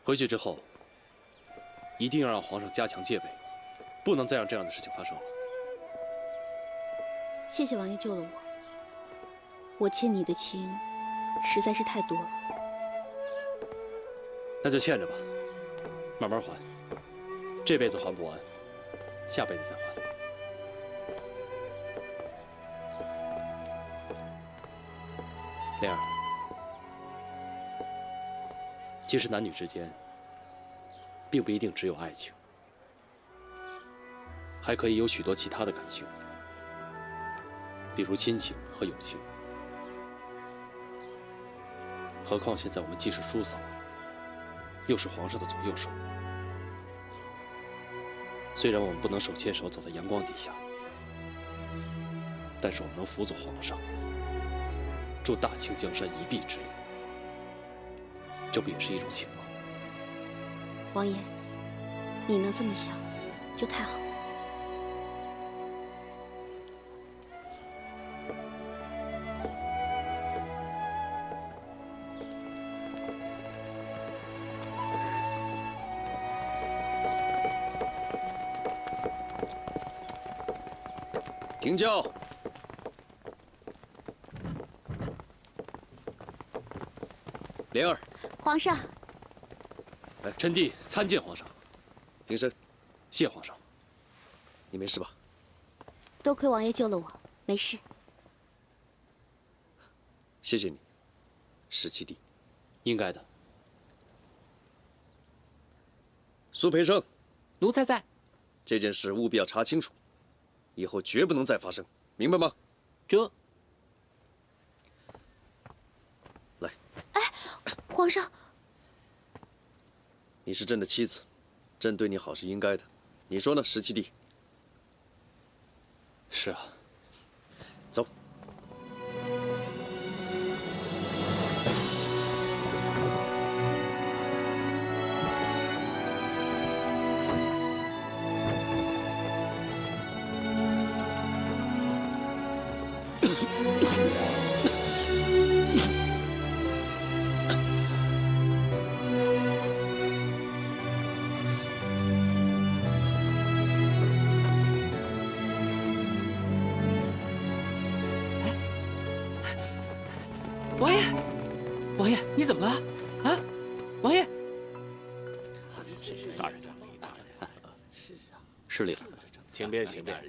回去之后，一定要让皇上加强戒备，不能再让这样的事情发生了。谢谢王爷救了我，我欠你的情实在是太多了。那就欠着吧，慢慢还。这辈子还不完，下辈子再还。莲儿，其实男女之间，并不一定只有爱情，还可以有许多其他的感情，比如亲情和友情。何况现在我们既是叔嫂，又是皇上的左右手。虽然我们不能手牵手走在阳光底下，但是我们能辅佐皇上，助大清江山一臂之力，这不也是一种情吗？王爷，你能这么想，就太好了。停轿！莲儿，皇上，臣弟参见皇上。平身。谢皇上。你没事吧？多亏王爷救了我，没事。谢谢你，十七弟。应该的。苏培盛，奴才在。这件事务必要查清楚，以后绝不能再发生，明白吗？这。来。哎，皇上。你是朕的妻子，朕对你好是应该的。你说呢，十七弟？是啊。走。王爷，王爷，你怎么了？啊，王爷！大人，失礼了，请便，请便。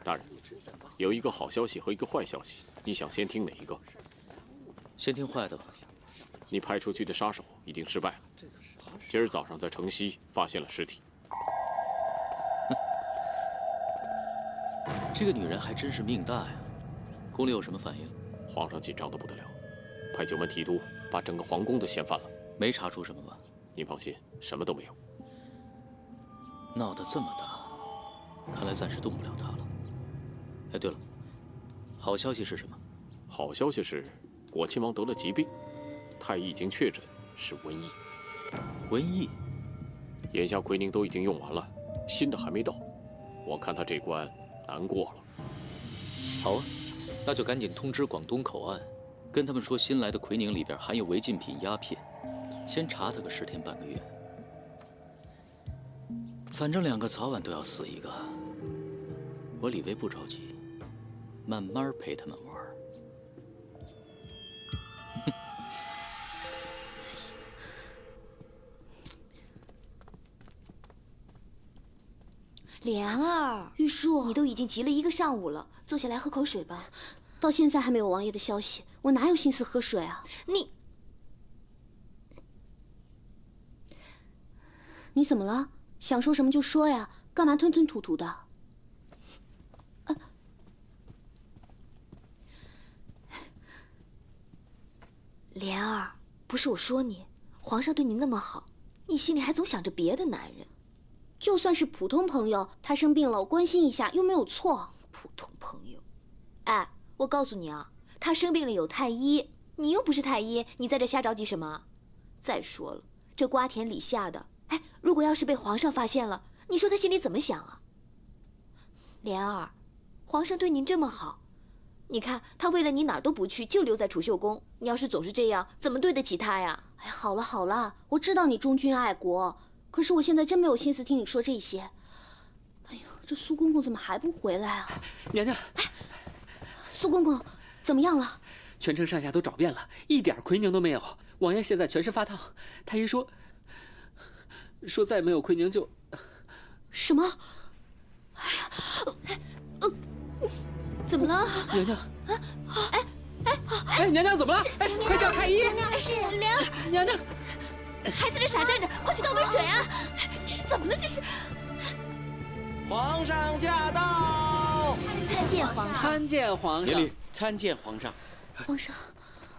大人，有一个好消息和一个坏消息，你想先听哪一个？先听坏的吧。你派出去的杀手已经失败了。今儿早上在城西发现了尸体。这个女人还真是命大呀！宫里有什么反应？皇上紧张得不得了，派九门提督把整个皇宫都掀翻了。没查出什么吧？您放心，什么都没有。闹得这么大，看来暂时动不了她了。哎，对了，好消息是什么？好消息是，果亲王得了疾病，太医已经确诊是瘟疫。瘟疫？眼下奎宁都已经用完了，新的还没到，我看他这关难过了。好啊，那就赶紧通知广东口岸，跟他们说新来的奎宁里边含有违禁品鸦片，先查他个10天半个月。反正2个早晚都要死一个，我李维不着急，慢慢陪他们玩。莲儿，玉树，你都已经急了1个上午了，坐下来喝口水吧。到现在还没有王爷的消息，我哪有心思喝水啊？你怎么了？想说什么就说呀，干嘛吞吞吐吐的？啊，莲儿，不是我说你，皇上对你那么好，你心里还总想着别的男人。就算是普通朋友，他生病了，我关心一下又没有错。普通朋友，哎，我告诉你啊，他生病了有太医，你又不是太医，你在这瞎着急什么？再说了，这瓜田李下的，哎，如果要是被皇上发现了，你说他心里怎么想啊？莲儿，皇上对您这么好，你看他为了你哪儿都不去，就留在储秀宫。你要是总是这样，怎么对得起他呀？哎，好了好了，我知道你忠君爱国，可是我现在真没有心思听你说这些。哎呀，这苏公公怎么还不回来啊？娘娘，苏公公怎么样了？全城上下都找遍了，一点奎宁都没有。王爷现在全身发烫，太医说再没有奎宁就……什么？怎么了？娘娘，哎，娘娘怎么了？哎，快叫太医！娘娘是莲儿，娘娘，还在这傻站着，快去倒杯水啊！这是怎么了？这是皇上驾到！参见皇上。参见皇上。免礼，参见皇上。皇上，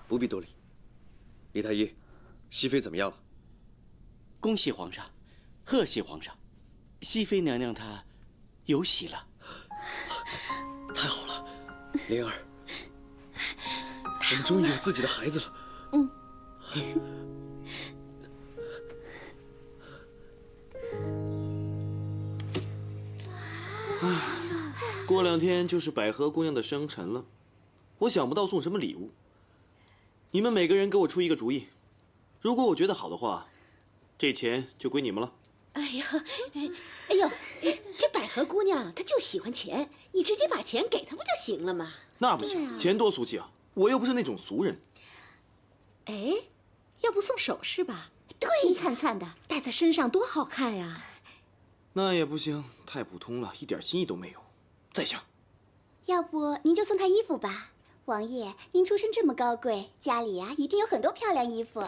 不必多礼。李太医，熹妃怎么样了？恭喜皇上，贺喜皇上，熹妃娘娘她有喜了。太好了，莲儿，我们终于有自己的孩子了。过2天就是百合姑娘的生辰了，我想不到送什么礼物。你们每个人给我出一个主意，如果我觉得好的话，这钱就归你们了。哎呦，这百合姑娘她就喜欢钱，你直接把钱给她不就行了吗？那不行，钱多俗气啊！我又不是那种俗人。哎，要不送首饰吧？对，金灿灿的，戴在身上多好看呀！那也不行，太普通了，一点心意都没有。再想，要不您就送她衣服吧。王爷，您出身这么高贵，家里呀一定有很多漂亮衣服。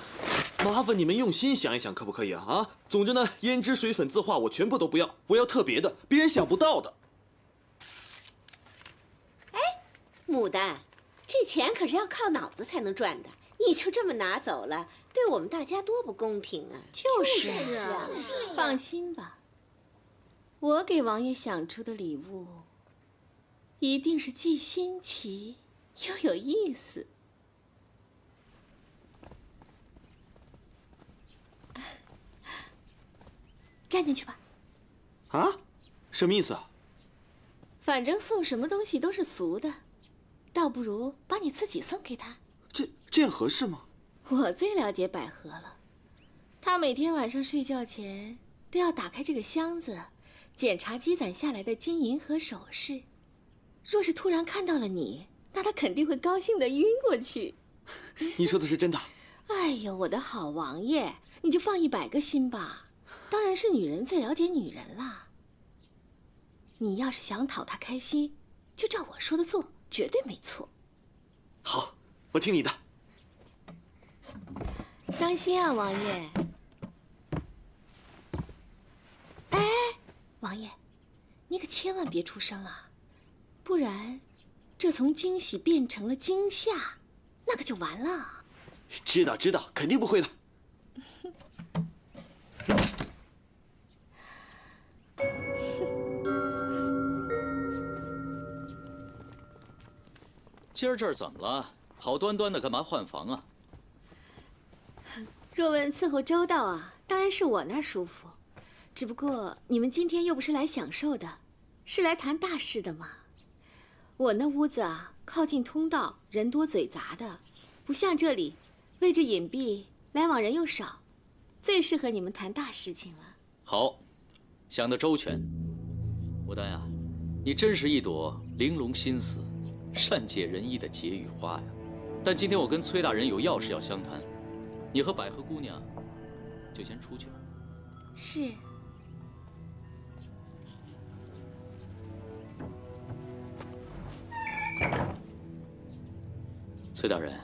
麻烦你们用心想一想，可不可以啊？啊，总之呢，胭脂水粉字画我全部都不要，我要特别的，别人想不到的。哎，牡丹，这钱可是要靠脑子才能赚的，你就这么拿走了，对我们大家多不公平啊！就是啊，放心吧，我给王爷想出的礼物，一定是既新奇又有意思。站进去吧。啊？什么意思啊？反正送什么东西都是俗的，倒不如把你自己送给他。这样合适吗？我最了解百合了，她每天晚上睡觉前都要打开这个箱子，检查积攒下来的金银和首饰。若是突然看到了你，那她肯定会高兴得晕过去。你说的是真的？哎呦，我的好王爷，你就放100个心吧。当然是女人最了解女人啦。你要是想讨她开心，就照我说的做，绝对没错。好，我听你的。当心啊，王爷！哎，王爷，你可千万别出声啊，不然这从惊喜变成了惊吓，那可就完了。知道，肯定不会的。今儿这儿怎么了？好端端的，干嘛换房啊？若问伺候周到啊，当然是我那儿舒服。只不过你们今天又不是来享受的，是来谈大事的嘛。我那屋子啊，靠近通道，人多嘴杂的，不像这里，位置隐蔽，来往人又少，最适合你们谈大事情了。好，想得周全。牡丹呀，你真是一朵玲珑心思、善解人意的解语花呀。但今天我跟崔大人有要事要相谈，你和百合姑娘就先出去吧。是。崔大人，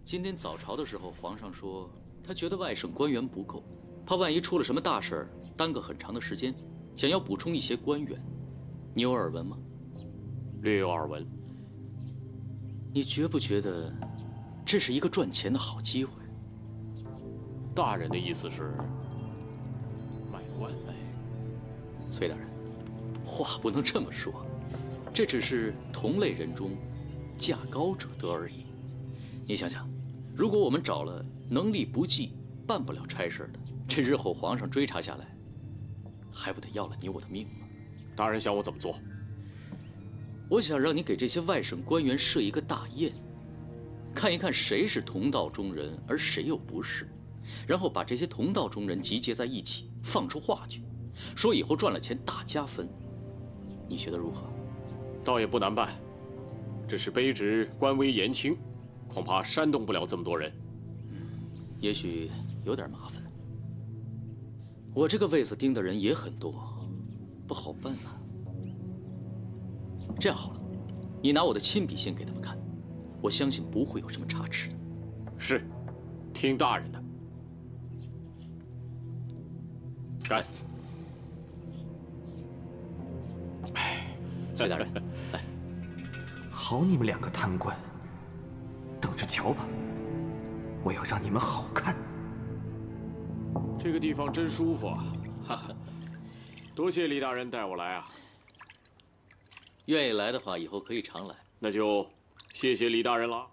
今天早朝的时候，皇上说他觉得外省官员不够，怕万一出了什么大事儿，耽搁很长的时间，想要补充一些官员。你有耳闻吗？略有耳闻。你觉不觉得这是一个赚钱的好机会？大人的意思是买官？崔大人，话不能这么说，这只是同类人中价高者得而已。你想想，如果我们找了能力不济、办不了差事的，这日后皇上追查下来，还不得要了你我的命吗？大人想我怎么做？我想让你给这些外省官员设一个大宴，看一看谁是同道中人，而谁又不是，然后把这些同道中人集结在一起，放出话去，说以后赚了钱大家分。你觉得如何？倒也不难办，只是卑职官威严轻，恐怕煽动不了这么多人。也许有点麻烦。我这个位子盯的人也很多，不好办啊。这样好了，你拿我的亲笔信给他们看，我相信不会有什么差池的。是，听大人的。干！崔大人，来。好你们两个贪官，等着瞧吧！我要让你们好看。这个地方真舒服啊！哈哈，多谢李大人带我来啊！愿意来的话，以后可以常来。那就谢谢李大人了。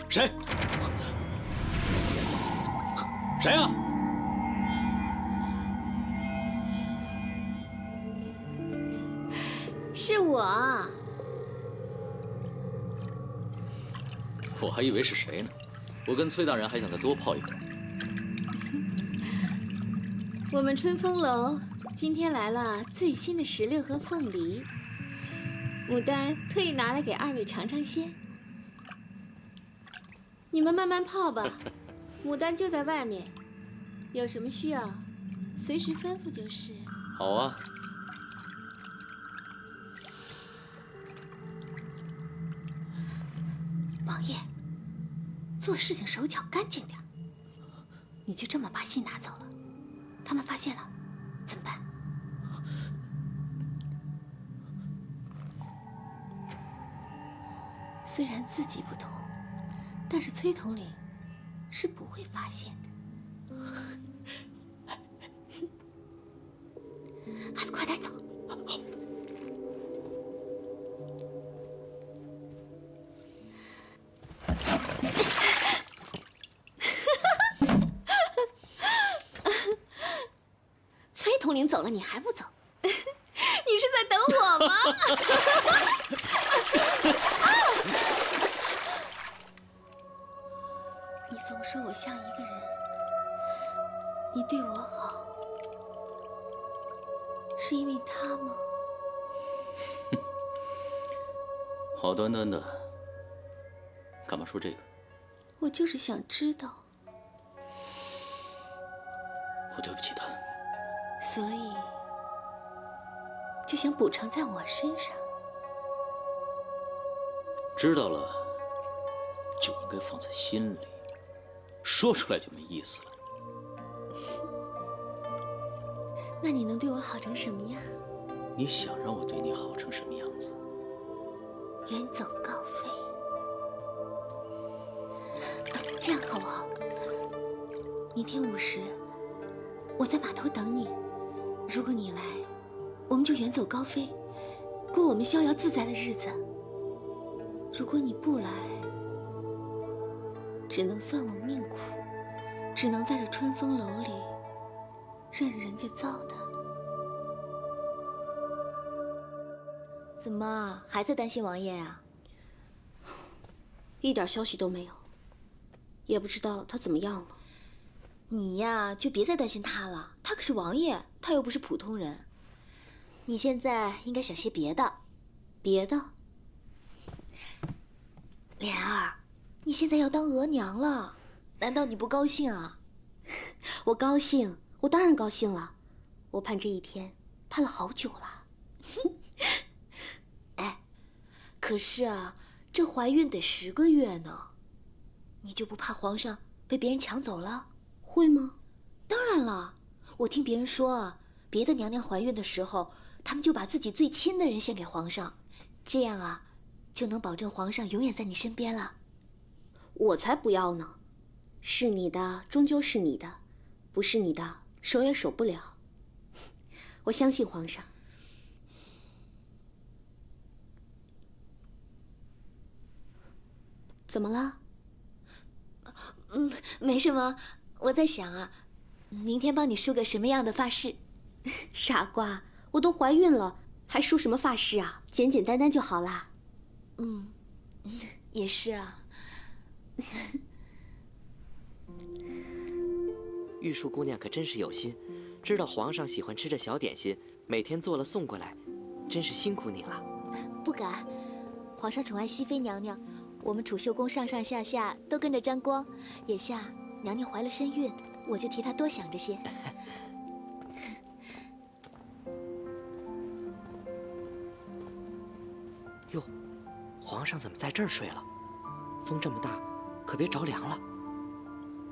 谁？谁啊？是我。我还以为是谁呢。我跟崔大人还想再多泡一会儿。我们春风楼今天来了最新的石榴和凤梨，牡丹特意拿来给二位尝尝鲜。你们慢慢泡吧，牡丹就在外面，有什么需要，随时吩咐就是。好啊。王爷，做事情手脚干净点。你就这么把信拿走了，他们发现了，怎么办？虽然自己不同，但是崔统领是不会发现的。还不快点走！好。崔统领走了，你还不走？你是在等我吗？你总说我像一个人，你对我好，是因为他吗？好端端的，干嘛说这个？我就是想知道，我对不起他，所以就想补偿在我身上。知道了就应该放在心里，说出来就没意思了。那你能对我好成什么样？你想让我对你好成什么样子？远走高飞。这样好不好？明天午时，我在码头等你。如果你来，我们就远走高飞，过我们逍遥自在的日子。如果你不来，只能算我命苦，只能在这春风楼里任人家糟蹋。怎么还在担心王爷啊？一点消息都没有，也不知道他怎么样了。你呀，就别再担心他了，他可是王爷，他又不是普通人。你现在应该想些别的。别的？莲儿，你现在要当额娘了，难道你不高兴啊？我高兴，我当然高兴了。我盼这一天盼了好久了。哎，可是啊，这怀孕得10个月呢，你就不怕皇上被别人抢走了？会吗？当然了，我听别人说啊，别的娘娘怀孕的时候，他们就把自己最亲的人献给皇上，这样啊，就能保证皇上永远在你身边了。我才不要呢！是你的终究是你的，不是你的守也守不了。我相信皇上。怎么了？没什么。我在想啊，明天帮你梳个什么样的发饰？傻瓜，我都怀孕了，还梳什么发饰啊？简简单单就好啦。也是啊。玉树姑娘可真是有心，知道皇上喜欢吃这小点心，每天做了送过来，真是辛苦你了。不敢，皇上宠爱熹妃娘娘，我们储秀宫上上下下都跟着沾光。眼下娘娘怀了身孕，我就替她多想着些。哟，皇上怎么在这儿睡了？风这么大，可别着凉了。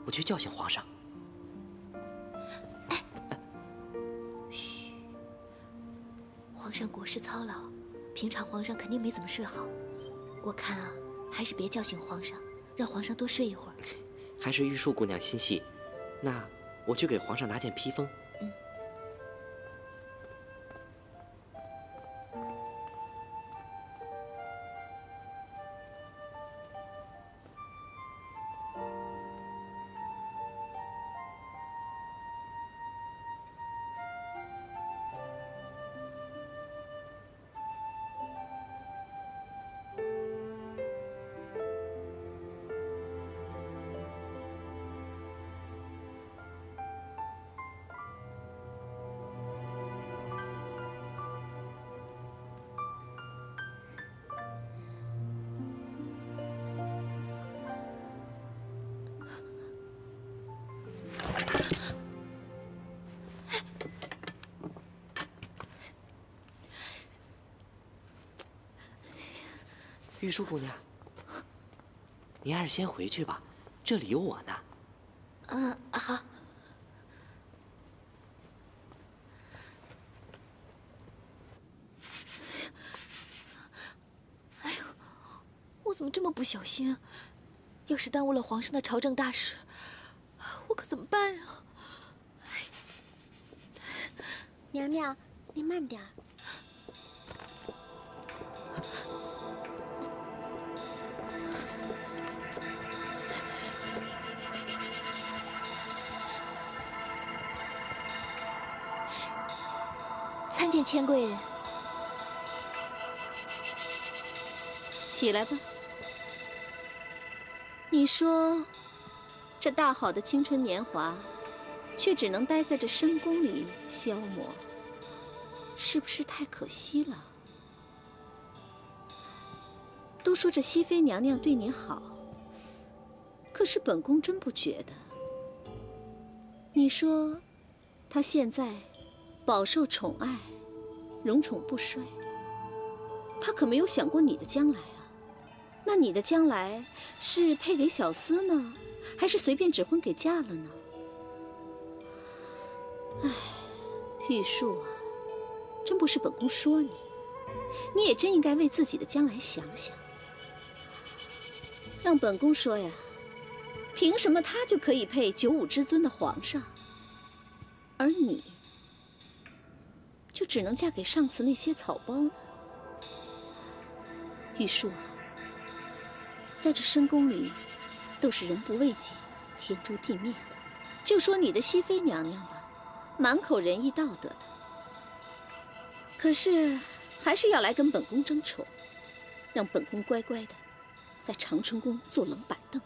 我去叫醒皇上。嘘，皇上国事操劳，平常皇上肯定没怎么睡好。我看啊，还是别叫醒皇上，让皇上多睡一会儿。还是玉树姑娘心细，那我去给皇上拿件披风。玉树姑娘，你还是先回去吧，这里有我呢。好。哎呦，我怎么这么不小心啊？要是耽误了皇上的朝政大事，我可怎么办啊？娘娘，您慢点儿。参见千贵人。起来吧。你说，这大好的青春年华，却只能待在这深宫里消磨，是不是太可惜了？都说这熹妃娘娘对你好，可是本宫真不觉得。你说，她现在饱受宠爱，荣宠不衰，她可没有想过你的将来啊。那你的将来是配给小厮呢，还是随便指婚给嫁了呢？唉，玉树啊，真不是本宫说你，你也真应该为自己的将来想想。让本宫说呀，凭什么他就可以配95之尊的皇上，而你就只能嫁给上次那些草包呢？玉树啊，在这深宫里，都是人不为己，天诛地灭的。就说你的熹妃娘娘吧，满口仁义道德的，可是还是要来跟本宫争宠，让本宫乖乖的在长春宫坐冷板凳。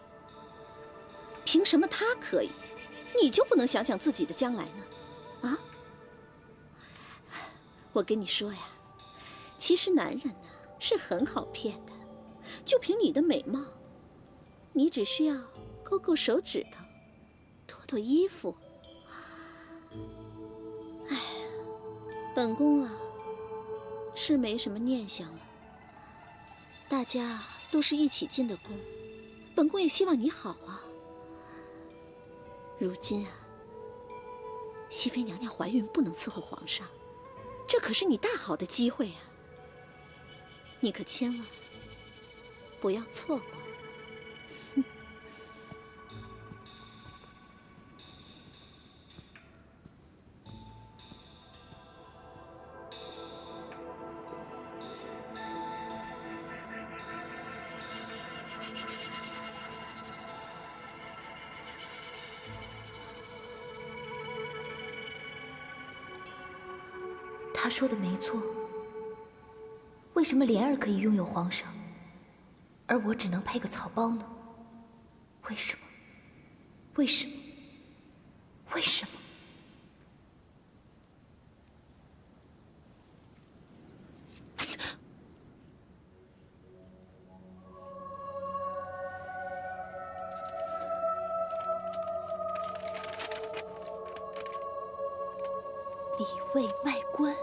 凭什么她可以，你就不能想想自己的将来呢？啊？我跟你说呀，其实男人呢是很好骗的。就凭你的美貌，你只需要勾勾手指头，脱脱衣服。哎，本宫啊，是没什么念想了。大家都是一起进的宫，本宫也希望你好啊。如今啊，熹妃娘娘怀孕不能伺候皇上，这可是你大好的机会啊！你可千万不要错过。他说的没错。为什么莲儿可以拥有皇上，而我只能配个草包呢？为什么？为什么？为什么？里卫卖官。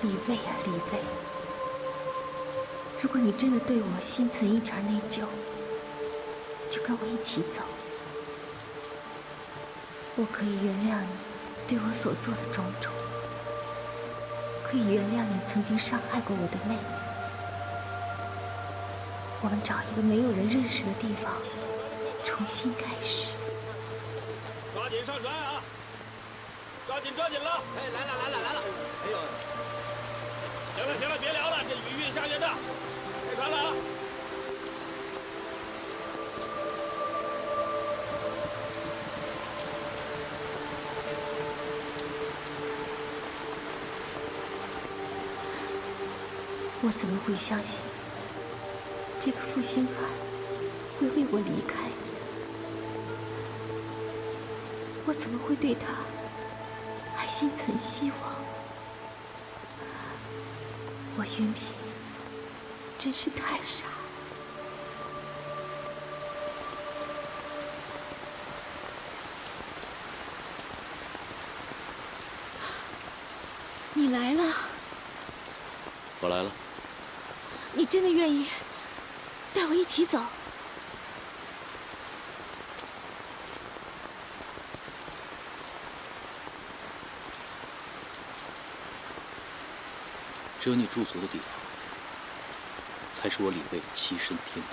李卫啊，李卫，如果你真的对我心存一点内疚，就跟我一起走。我可以原谅你对我所做的种种，可以原谅你曾经伤害过我的妹妹。我们找一个没有人认识的地方，重新开始。抓紧上船啊！抓紧了！哎，来了！哎呦！行了，别聊了，这雨越下越大，开船了啊！我怎么会相信这个负心汉会为我离开？我怎么会对他还心存希望？我云平真是太傻了。你来了，我来了。你真的愿意带我一起走？只有你驻足的地方，才是我李卫栖身的天堂。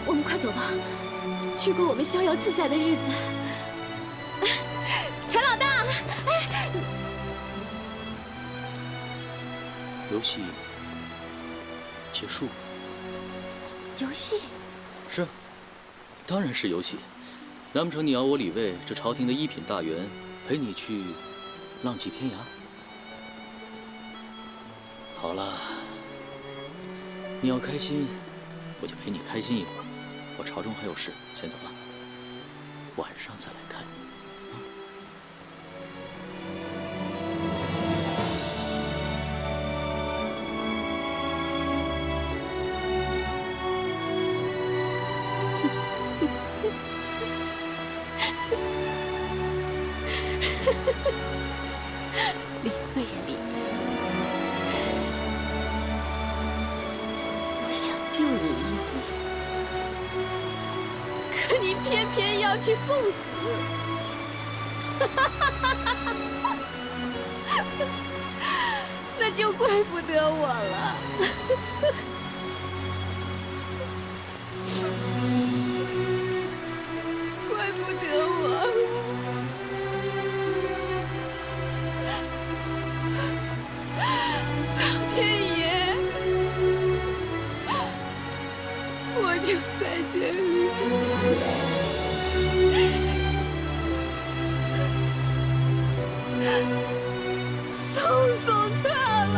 我们快走吧，去过我们逍遥自在的日子。船老大，哎。游戏结束了。游戏？是，当然是游戏。难不成你要我李卫这朝廷的一品大员陪你去浪迹天涯？好了，你要开心，我就陪你开心一会儿。我朝中还有事，先走了，晚上再来看你。李卫呀，李卫，我想救你一命，可你偏偏要去送死。那就怪不得我了。怪不得我。老天爷，我就在这里。送他了。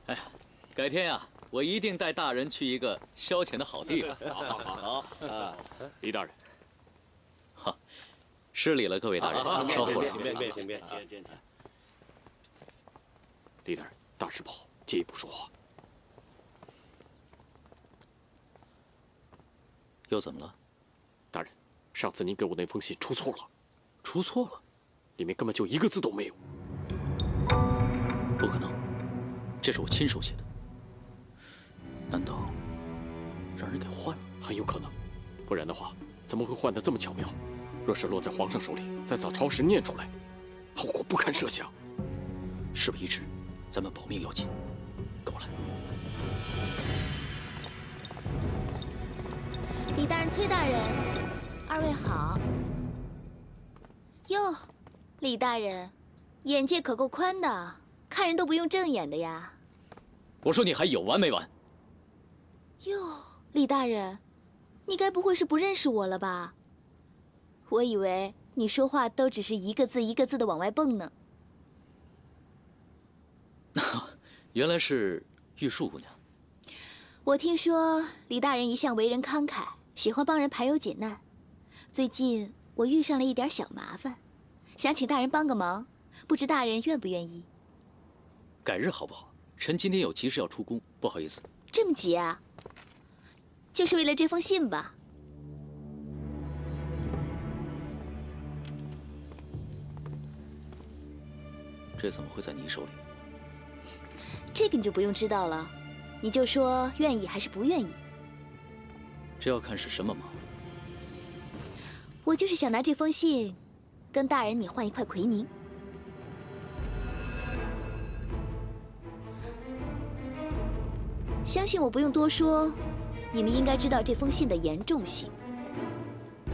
哎呀，改天呀，我一定带大人去一个消遣的好地方。好啊。李大人，哈，失礼了，各位大人，稍后。请便。李大人，大事不好，借一步说话。又怎么了？大人，上次您给我那封信出错了。出错了？里面根本就一个字都没有。不可能，这是我亲手写的。难道让人给换了？很有可能，不然的话，怎么会换得这么巧妙？若是落在皇上手里，在早朝时念出来，后果不堪设想。事不宜迟，咱们保命要紧。跟我来。李大人、崔大人，二位好。哟，李大人，眼界可够宽的，看人都不用正眼的呀。我说你还有完没完？哟，李大人，你该不会是不认识我了吧？我以为你说话都只是一个字一个字的往外蹦呢。原来是玉树姑娘。我听说李大人一向为人慷慨，喜欢帮人排忧解难。最近我遇上了一点小麻烦，想请大人帮个忙，不知大人愿不愿意？改日好不好？臣今天有急事要出宫，不好意思。这么急啊？就是为了这封信吧？这怎么会在你手里？这个你就不用知道了，你就说愿意还是不愿意。这要看是什么忙。我就是想拿这封信，跟大人你换一块奎宁。相信我不用多说，你们应该知道这封信的严重性。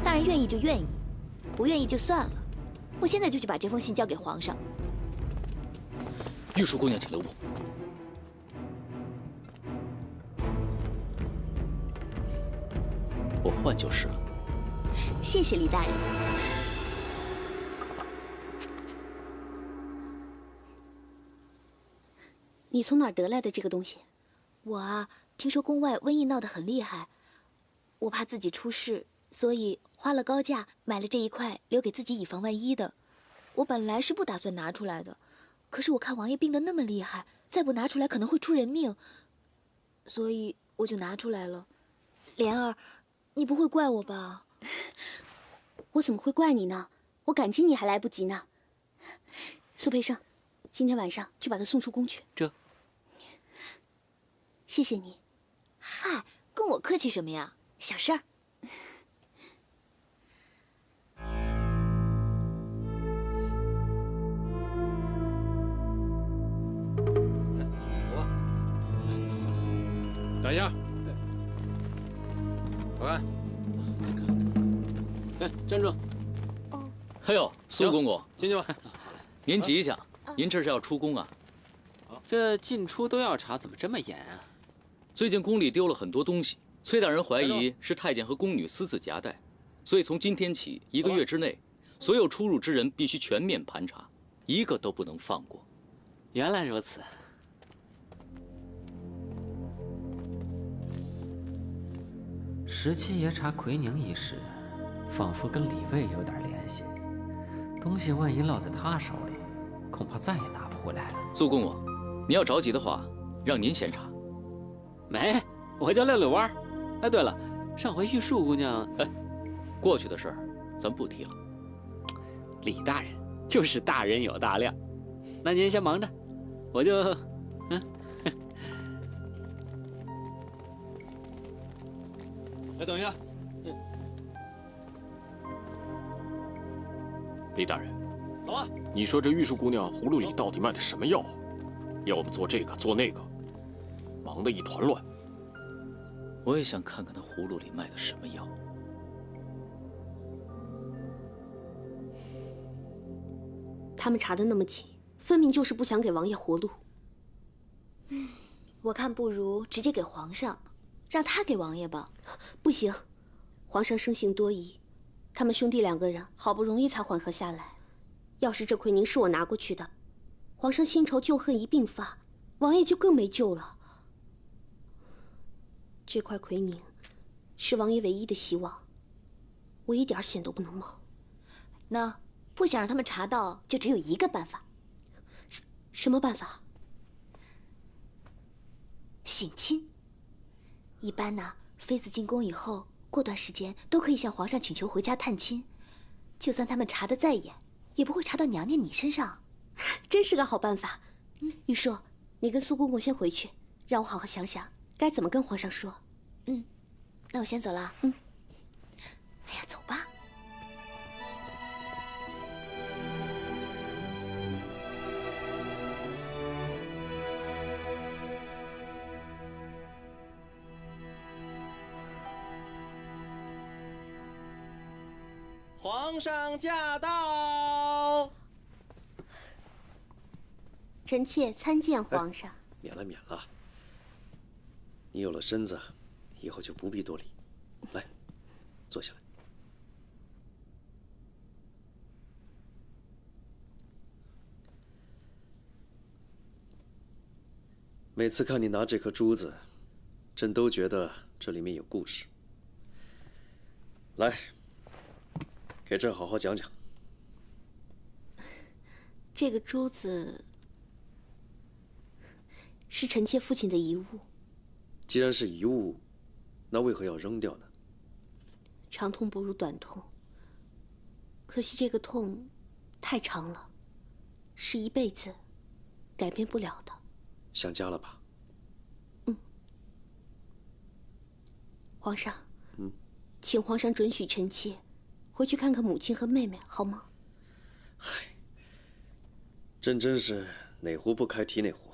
大人愿意就愿意，不愿意就算了。我现在就去把这封信交给皇上。玉树姑娘，请留步。我换就是了。谢谢李大人。你从哪儿得来的这个东西？我啊，听说宫外瘟疫闹得很厉害，我怕自己出事，所以花了高价买了这一块，留给自己以防万一的。我本来是不打算拿出来的，可是我看王爷病得那么厉害，再不拿出来可能会出人命，所以我就拿出来了。莲儿，你不会怪我吧？我怎么会怪你呢？我感激你还来不及呢。苏培盛，今天晚上去把他送出宫去。这，谢谢你。嗨，跟我客气什么呀？小事儿。等一下，保安，哎，站住！哎呦，苏公公，进去吧。您急一下，您这是要出宫啊？这进出都要查，怎么这么严啊？最近宫里丢了很多东西，崔大人怀疑是太监和宫女私自夹带，所以从今天起1个月之内，所有出入之人必须全面盘查，一个都不能放过。原来如此。17爷查奎宁一事，仿佛跟李卫有点联系。东西万一落在他手里，恐怕再也拿不回来了。苏公公，你要着急的话，让您先查。没，我就遛遛弯儿。哎，对了，上回玉树姑娘，过去的事儿咱不提了。李大人就是大人有大量，那您先忙着，我就，哎，等一下，李大人，走啊！你说这玉树姑娘葫芦里到底卖的什么药？要么做这个做那个，忙得一团乱。我也想看看她葫芦里卖的什么药。他们查得那么紧，分明就是不想给王爷活路。我看不如直接给皇上，让他给王爷吧。不行，皇上生性多疑，他们兄弟2个人好不容易才缓和下来。要是这奎宁是我拿过去的，皇上新仇旧恨一并发，王爷就更没救了。这块奎宁是王爷唯一的希望，我一点险都不能冒。那不想让他们查到，就只有一个办法。什么办法？省亲。一般呢，妃子进宫以后，过段时间都可以向皇上请求回家探亲，就算他们查得再严，也不会查到娘娘你身上。真是个好办法。玉硕，你跟苏公公先回去，让我好好想想该怎么跟皇上说。那我先走了。哎呀，走吧。皇上驾到！臣妾参见皇上。免了，免了。你有了身子，以后就不必多礼。来，坐下来。每次看你拿这颗珠子，朕都觉得这里面有故事。来，给朕好好讲讲。这个珠子是臣妾父亲的遗物。既然是遗物，那为何要扔掉呢？长痛不如短痛。可惜这个痛太长了，是一辈子改变不了的。想家了吧？皇上，请皇上准许臣妾回去看看母亲和妹妹，好吗？朕真是哪壶不开提哪壶。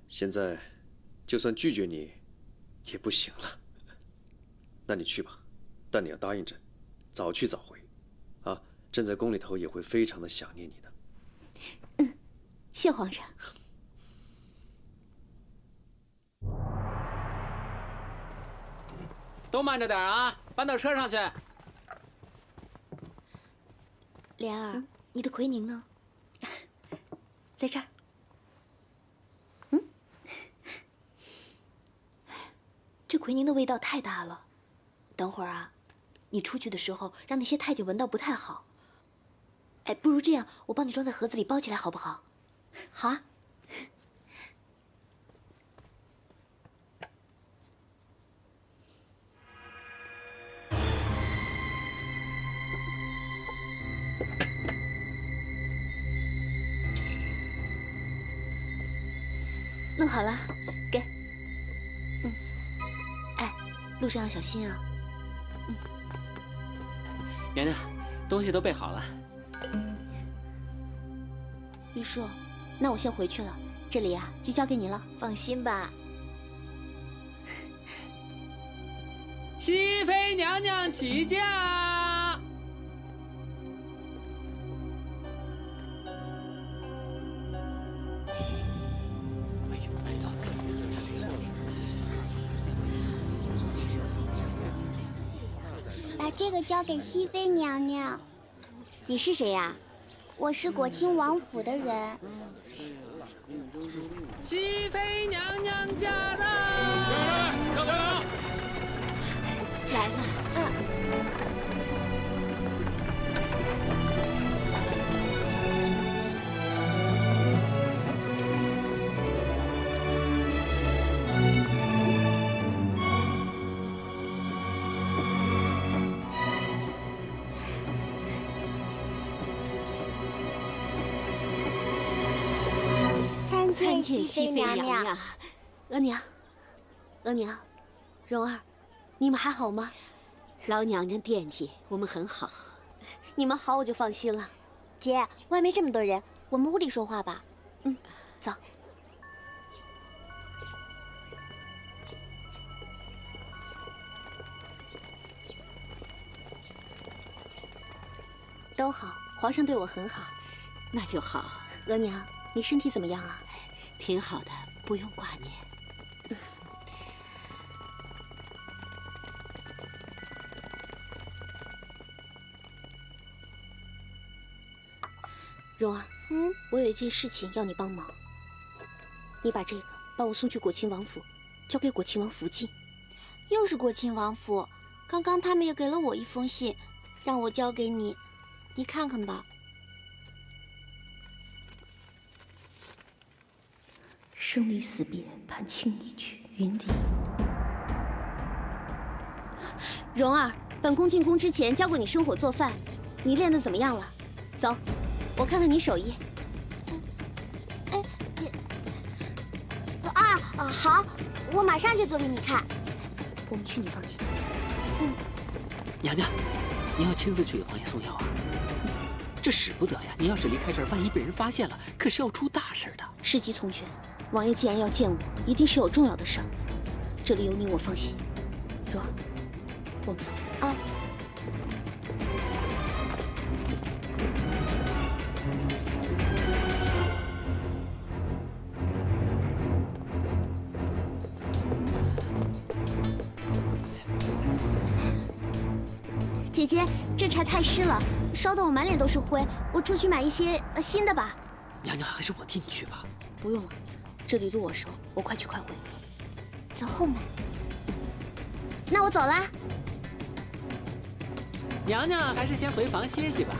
现在，就算拒绝你，也不行了。那你去吧，但你要答应朕，早去早回，啊！朕在宫里头也会非常的想念你的。谢皇上。都慢着点啊，搬到车上去。莲儿，你的奎宁呢？在这儿。这奎宁的味道太大了。等会儿啊，你出去的时候让那些太监闻到不太好。哎，不如这样，我帮你装在盒子里包起来，好不好？好啊。弄好了，给。哎，路上要小心啊。娘娘，东西都备好了。玉硕，那我先回去了，这里啊就交给你了。放心吧。熹妃娘娘起驾。把这个交给熹妃娘娘。你是谁呀？我是果亲王府的人。熹妃娘娘驾到！漂亮！来了。参见熹妃娘娘。额娘，额娘，蓉儿，你们还好吗？老娘娘惦记我们很好。你们好，我就放心了。姐，外面这么多人，我们屋里说话吧。走。都好，皇上对我很好。那就好。额娘，你身体怎么样啊？挺好的，不用挂念。蓉儿，我有一件事情要你帮忙。你把这个帮我送去果亲王府，交给果亲王福晋。又是果亲王府，刚刚他们也给了我一封信，让我交给你，你看看吧。生离死别，盼轻易去，云里。蓉儿，本宫进宫之前教过你生火做饭，你练得怎么样了？走，我看看你手艺。好，我马上就做给你看。我们去你房间。娘娘，您要亲自去给王爷送药啊？这使不得呀！您要是离开这儿，万一被人发现了，可是要出大事的。事急从权，王爷既然要见我，一定是有重要的事儿。这里有你，我放心。蓉儿，我们走。啊。姐姐，这茶太湿了，烧得我满脸都是灰。我出去买一些新的吧。娘娘，还是我替你去吧。不用了，这里路我熟，我快去快回。走后门。那我走啦。娘娘，还是先回房歇息吧。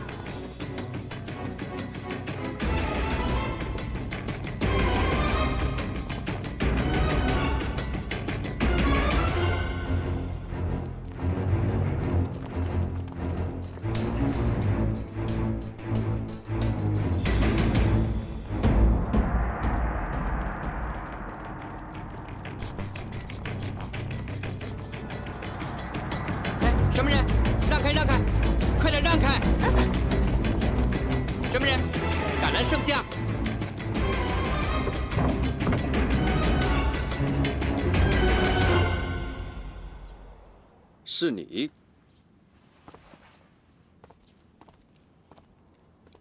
什么人？让开，让开！快点让开！什么人？敢拦圣驾！是你？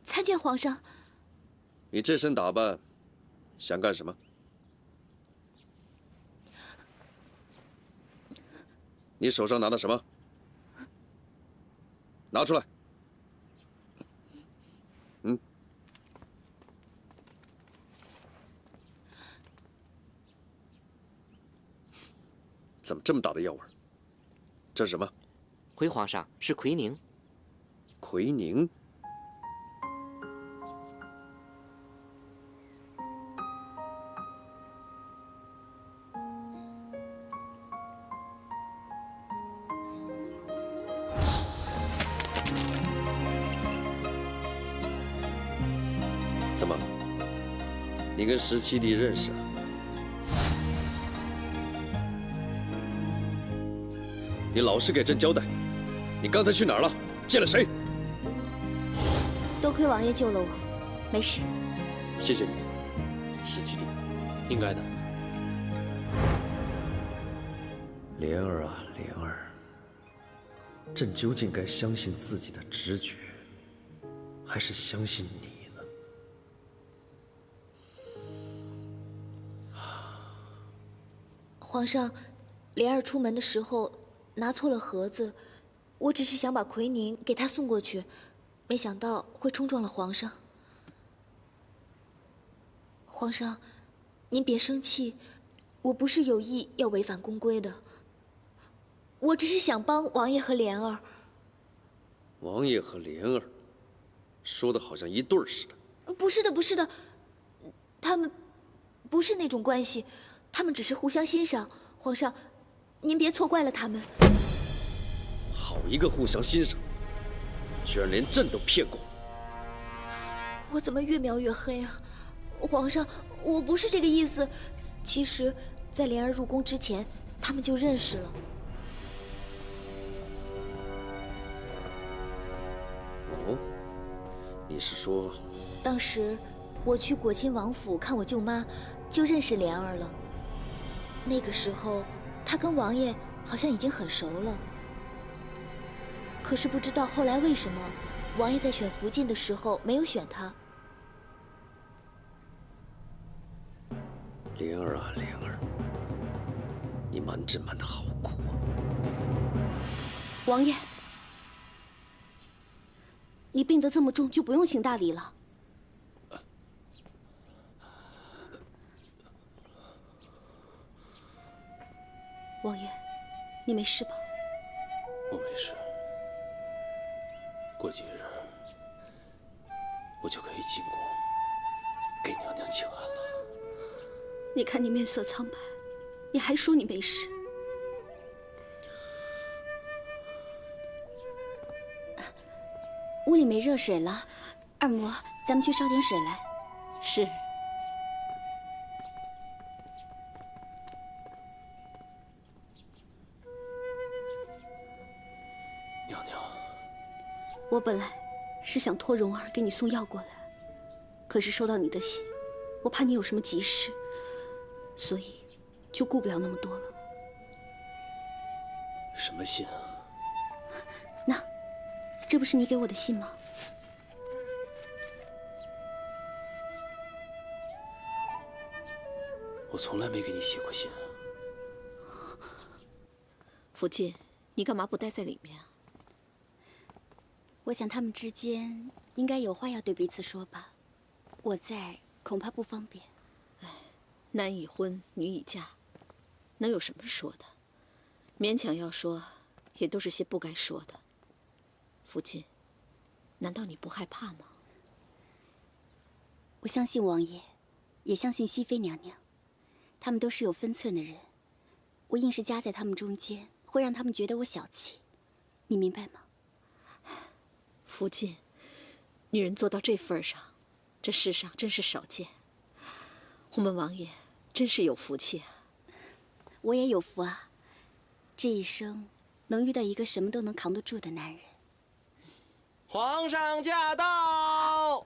参见皇上。你这身打扮，想干什么？你手上拿的什么？拿出来。怎么这么大的药味？这是什么？回皇上，是奎宁。奎宁？怎么？你跟17弟认识啊？你老实给朕交代，你刚才去哪儿了？见了谁？多亏王爷救了我，没事。谢谢你，17弟。应该的。莲儿啊，莲儿，朕究竟该相信自己的直觉，还是相信你呢？皇上，莲儿出门的时候拿错了盒子，我只是想把奎宁给她送过去，没想到会冲撞了皇上。皇上，您别生气，我不是有意要违反宫规的，我只是想帮王爷和莲儿。王爷和莲儿，说的好像一对儿似的。不是的，不是的，他们不是那种关系，他们只是互相欣赏。皇上，您别错怪了他们。好一个互相欣赏，居然连朕都骗过！我怎么越描越黑啊？皇上，我不是这个意思。其实，在莲儿入宫之前，他们就认识了。哦，你是说，当时我去果亲王府看我舅妈，就认识莲儿了。那个时候，她跟王爷好像已经很熟了。可是不知道后来为什么，王爷在选福晋的时候没有选她。莲儿啊，莲儿，你瞒朕瞒得好苦啊！王爷，你病得这么重，就不用行大礼了。王爷，你没事吧？就可以进宫给娘娘请安了。你看你面色苍白，你还说你没事？屋里没热水了，二嬷，咱们去烧点水来。是。娘娘，我本来是想托蓉儿给你送药过来，可是收到你的信，我怕你有什么急事，所以就顾不了那么多了。什么信啊？那，这不是你给我的信吗？我从来没给你写过信啊。福晋，你干嘛不待在里面啊？我想他们之间应该有话要对彼此说吧，我在恐怕不方便。男已婚，女已嫁，能有什么说的？勉强要说，也都是些不该说的。福晋，难道你不害怕吗？我相信王爷，也相信熹妃娘娘，他们都是有分寸的人。我硬是夹在他们中间，会让他们觉得我小气，你明白吗？福晋，女人做到这份上，这世上真是少见。我们王爷真是有福气啊！我也有福啊，这一生能遇到一个什么都能扛得住的男人。皇上驾到！